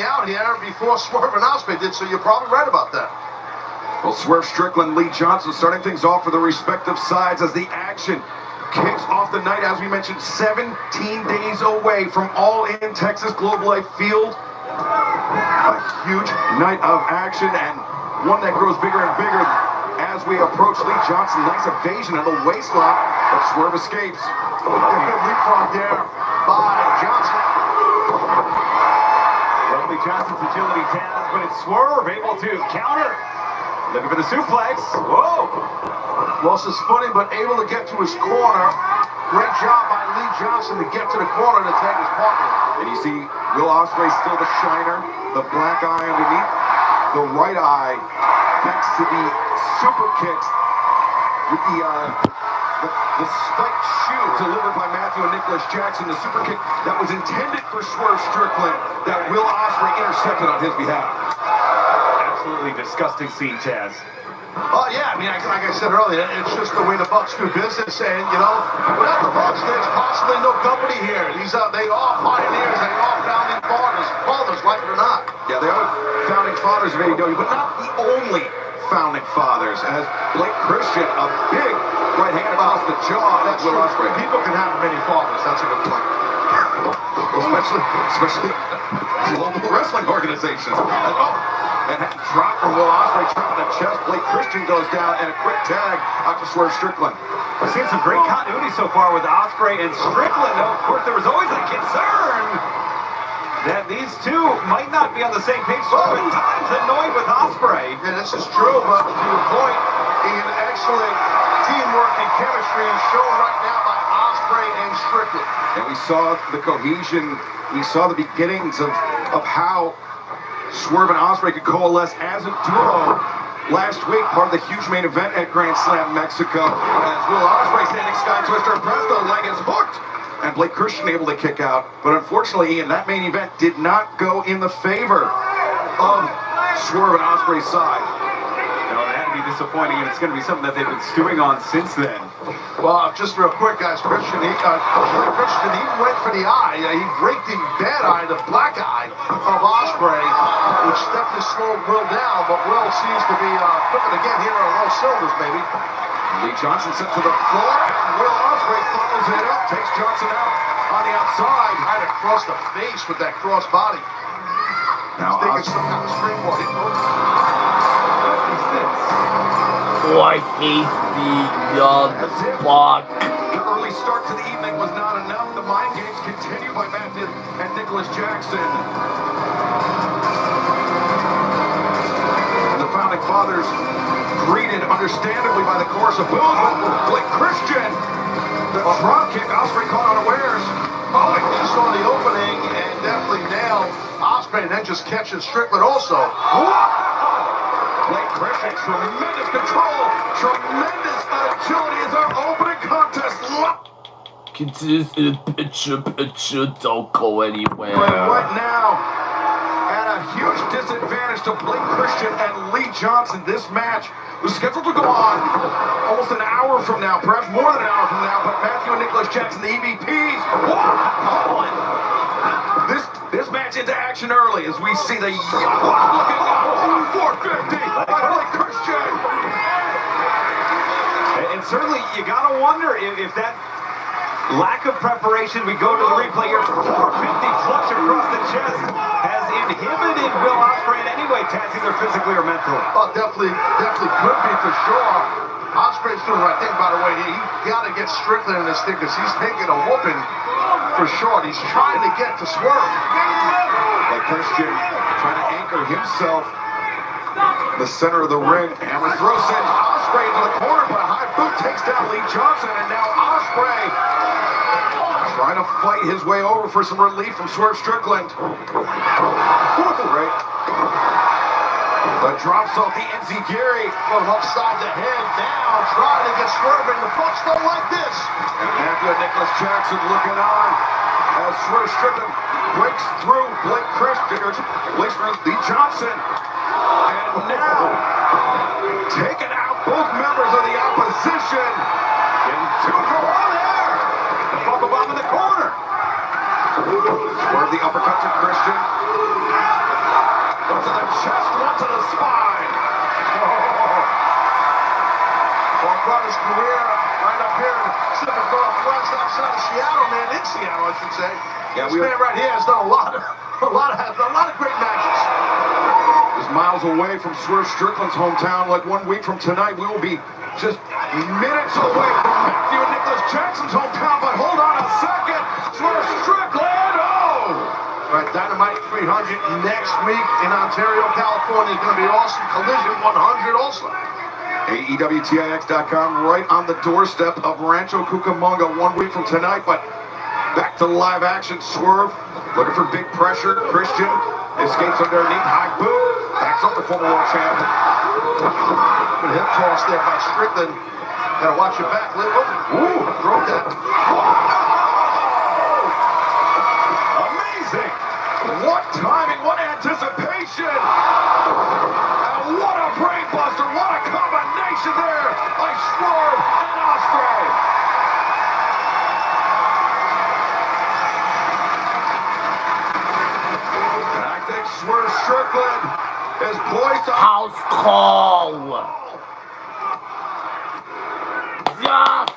out here before Swerve and Ospreay did, so you're probably right about that. Well, Swerve Strickland, Lee Johnson starting things off for the respective sides as the action kicks off the night. As we mentioned, 17 days away from All In Texas Globe Life Field. A huge night of action and one that grows bigger and bigger as we approach Lee Johnson. Nice evasion of the waistlock, but Swerve escapes. A good leapfrog there by Johnson. Well, Lee Johnson's agility, Taz, but it's Swerve able to counter. Looking for the suplex. Whoa! Well, this is funny, but able to get to his corner. Great job by Lee Johnson to get to the corner to tag his partner. And you see Will Ospreay still the shiner, the black eye underneath the right eye, thanks to the super kicks with the spiked shoe delivered by Matthew and Nicholas Jackson. The super kick that was intended for Swerve Strickland that Will Ospreay intercepted on his behalf. Absolutely disgusting scene, Taz. Oh, yeah, I mean, like I said earlier, it's just the way the Bucks do business, and, you know, without the Bucks, there's possibly no company here. They are pioneers, they are founding fathers, like it or not. Yeah, they are founding fathers of AEW, but not the only founding fathers, as Blake Christian, a big right hand across the jaw of Will Ospreay. People can have many fathers, that's a good point. Especially global wrestling organizations. And drop from Will Ospreay, drop in the chest. Blake Christian goes down, and a quick tag out to Swerve Strickland. We've seen some great continuity so far with Ospreay and Strickland. Though, of course, there was always a concern that these two might not be on the same page. Swerve at times annoyed with Ospreay. Yeah, this is true, but to your point, an excellent teamwork and chemistry is shown right now by Ospreay and Strickland. And we saw the cohesion, we saw the beginnings of how Swerve and Ospreay could coalesce as a duo last week, part of the huge main event at Grand Slam Mexico, as Will Ospreay standing sky twister, presto leg is hooked, and Blake Christian able to kick out. But unfortunately, Ian, that main event did not go in the favor of Swerve and Ospreay's side. No, that had to be disappointing, and it's going to be something that they've been stewing on since then. Well, just real quick, guys, Christian even went for the eye. He raked the bad eye, the black eye of Ospreay, which definitely slowed Will down, but Will seems to be cooking again here on low cylinders, baby. Lee Johnson sent to the floor, and Will Ospreay follows it up, takes Johnson out on the outside. Right across the face with that cross body. Now He's thinking some kind of springboard. I hate the block. The early start to the evening was not enough. The mind games continue by Matthew and Nicholas Jackson. And the founding fathers greeted understandably by the chorus of boos with Blake Christian. The drop kick, Ospreay caught unawares. Oh, he saw the opening and definitely nailed Ospreay, and then just catching Strickland also. Blake Christian, tremendous control, tremendous agility is our opening contest. Continue picture, don't go anywhere. But right now, at a huge disadvantage to Blake Christian and Lee Johnson, this match was scheduled to go on almost an hour from now, perhaps more than an hour from now, but Matthew and Nicholas Jackson, the EVPs, this match into action early as we see the looking up 450 by Blake Christian. And certainly, you got to wonder if that lack of preparation, we go to the replay here, 450 flush across the chest, has inhibited Will Ospreay in any way, Taz, either physically or mentally. Oh, definitely could be for sure. Ospreay's doing the right thing, by the way. He got to get Strickland in this thing because he's taking a whooping for sure. He's trying to get to Swerve. Blake Christian trying to anchor himself the center of the ring. Hammer throws in Ospreay into the corner, but a high boot takes down Lee Johnson, and now Ospreay trying to fight his way over for some relief from Swerve Strickland. Right. But drops off the Enziguri From upside the head down, trying to get Swerve in. The Bucks don't like this. And Matthew and Nicholas Jackson looking on as Swerve Strickland breaks through Blake Christian, Lee Johnson. And now, taking out both members of the opposition in 2 for 1 there. The buckle bomb in the corner. Swerve the uppercut to Christian. to the chest, one to the spine. Well, brought his career right up here in the Pacific Northwest, outside of Seattle, man, in Seattle, I should say. Yeah, This man right here has done a lot of great matches. Is miles away from Swerve Strickland's hometown. Like 1 week from tonight, we will be just minutes away from Matthew and Nicholas Jackson's hometown. But hold on a second, Swerve Strickland, Right, Dynamite 300 next week in Ontario, California. It's going to be awesome. Collision 100 also. AEWTIX.com right on the doorstep of Rancho Cucamonga 1 week from tonight. But back to live action. Swerve looking for big pressure. Christian escapes underneath. High boot. Backs up the former world champ. Good hip toss there by Strickland. Got to watch your back. Ooh, broke that. Amazing. What timing, what anticipation. And what a brainbuster. What a combination there by Swerve and Ospreay. I think Swerve Strickland is poised to... House call. Yes.